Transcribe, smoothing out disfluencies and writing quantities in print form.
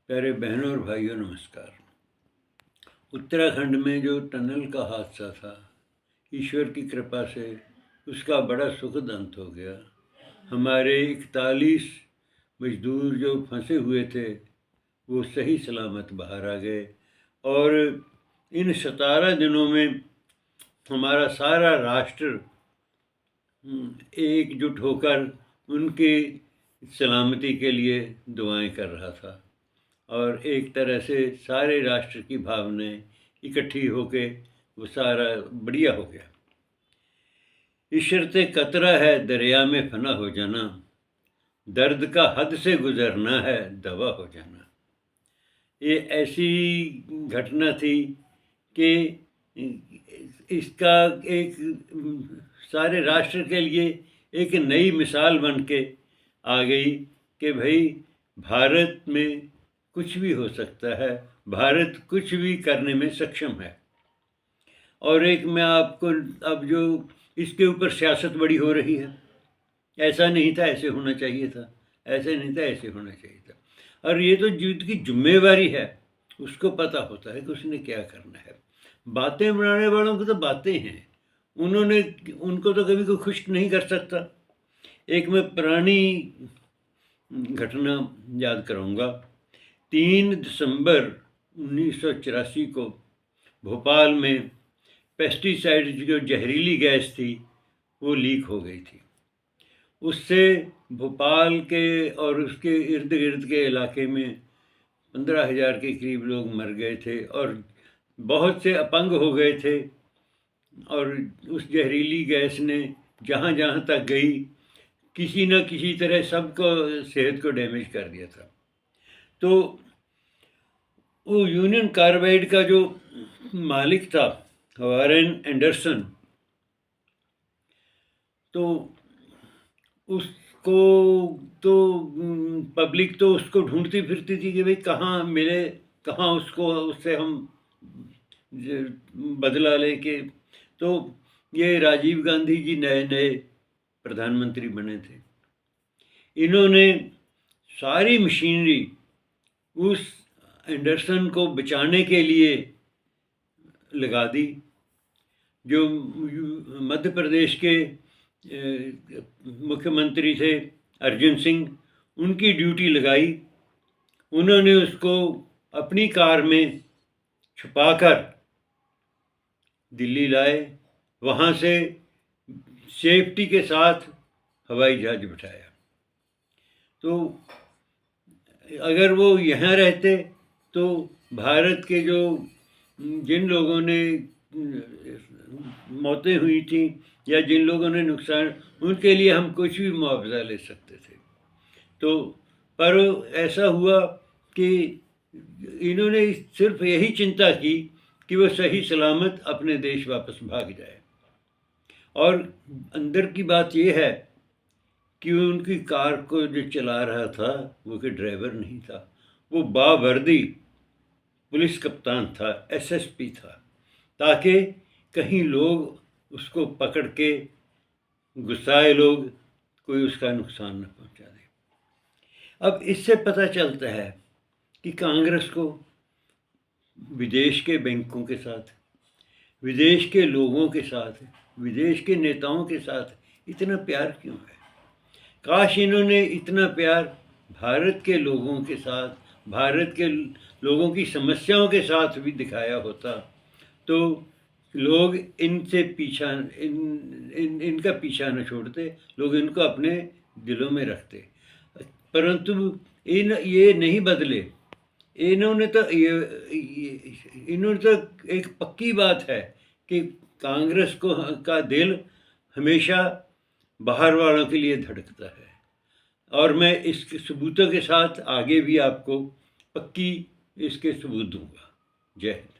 प्यारे बहनों और भाइयों नमस्कार। उत्तराखंड में जो टनल का हादसा था, ईश्वर की कृपा से उसका बड़ा सुखद अंत हो गया। हमारे 41 मजदूर जो फंसे हुए थे वो सही सलामत बाहर आ गए और इन 17 दिनों में हमारा सारा राष्ट्र एकजुट होकर उनके सलामती के लिए दुआएं कर रहा था और एक तरह से सारे राष्ट्र की भावनाएं इकट्ठी होके वो सारा बढ़िया हो गया। इशरते कतरा है दरिया में फना हो जाना, दर्द का हद से गुजरना है दवा हो जाना। ये ऐसी घटना थी कि इसका एक सारे राष्ट्र के लिए एक नई मिसाल बन के आ गई कि भाई भारत में कुछ भी हो सकता है, भारत कुछ भी करने में सक्षम है। और एक मैं आपको अब जो इसके ऊपर सियासत बड़ी हो रही है, ऐसा नहीं था ऐसे होना चाहिए था, ऐसे नहीं था ऐसे होना चाहिए था। और ये तो युद्ध की जिम्मेवारी है, उसको पता होता है कि उसने क्या करना है। बातें बनाने वालों की तो बातें हैं, उनको तो कभी कोई खुश नहीं कर सकता। एक मैं पुरानी घटना याद कराऊंगा। 3 दिसंबर 1984 को भोपाल में पेस्टिसाइड जो जहरीली गैस थी वो लीक हो गई थी। उससे भोपाल के और उसके इर्द गिर्द के इलाके में 15,000 के करीब लोग मर गए थे और बहुत से अपंग हो गए थे। और उस जहरीली गैस ने जहाँ जहाँ तक गई किसी न किसी तरह सबको सेहत को डैमेज कर दिया था। तो वो यूनियन कार्बाइड का जो मालिक था वारेन एंडरसन, तो उसको तो पब्लिक तो उसको ढूंढती फिरती थी कि भाई कहाँ मिले, कहाँ उससे हम बदला लेके। तो ये राजीव गांधी जी नए नए प्रधानमंत्री बने थे। इन्होंने सारी मशीनरी उस एंडरसन को बचाने के लिए लगा दी। जो मध्य प्रदेश के मुख्यमंत्री थे अर्जुन सिंह, उनकी ड्यूटी लगाई। उन्होंने उसको अपनी कार में छुपाकर दिल्ली लाए, वहाँ से सेफ्टी के साथ हवाई जहाज बिठाया। तो अगर वो यहाँ रहते तो भारत के जो जिन लोगों ने मौतें हुई थी या जिन लोगों ने नुकसान, उनके लिए हम कुछ भी मुआवजा ले सकते थे। तो पर ऐसा हुआ कि इन्होंने सिर्फ यही चिंता की कि वो सही सलामत अपने देश वापस भाग जाए। और अंदर की बात ये है कि उनकी कार को जो चला रहा था वो कि ड्राइवर नहीं था, वो बावर्दी पुलिस कप्तान था, एसएसपी था, ताकि कहीं लोग उसको पकड़ के गुस्साए लोग कोई उसका नुकसान न पहुंचा दे। अब इससे पता चलता है कि कांग्रेस को विदेश के बैंकों के साथ, विदेश के लोगों के साथ, विदेश के नेताओं के साथ इतना प्यार क्यों है। काश इन्होंने इतना प्यार भारत के लोगों के साथ, भारत के लोगों की समस्याओं के साथ भी दिखाया होता तो लोग इनसे पीछा इनका पीछा न छोड़ते, लोग इनको अपने दिलों में रखते। परंतु ये नहीं बदले। इन्होंने तो एक पक्की बात है कि कांग्रेस का दिल हमेशा बाहर वालों के लिए धड़कता है। और मैं इसके सबूतों के साथ आगे भी आपको पक्की इसके सबूत दूंगा। जय हिंद।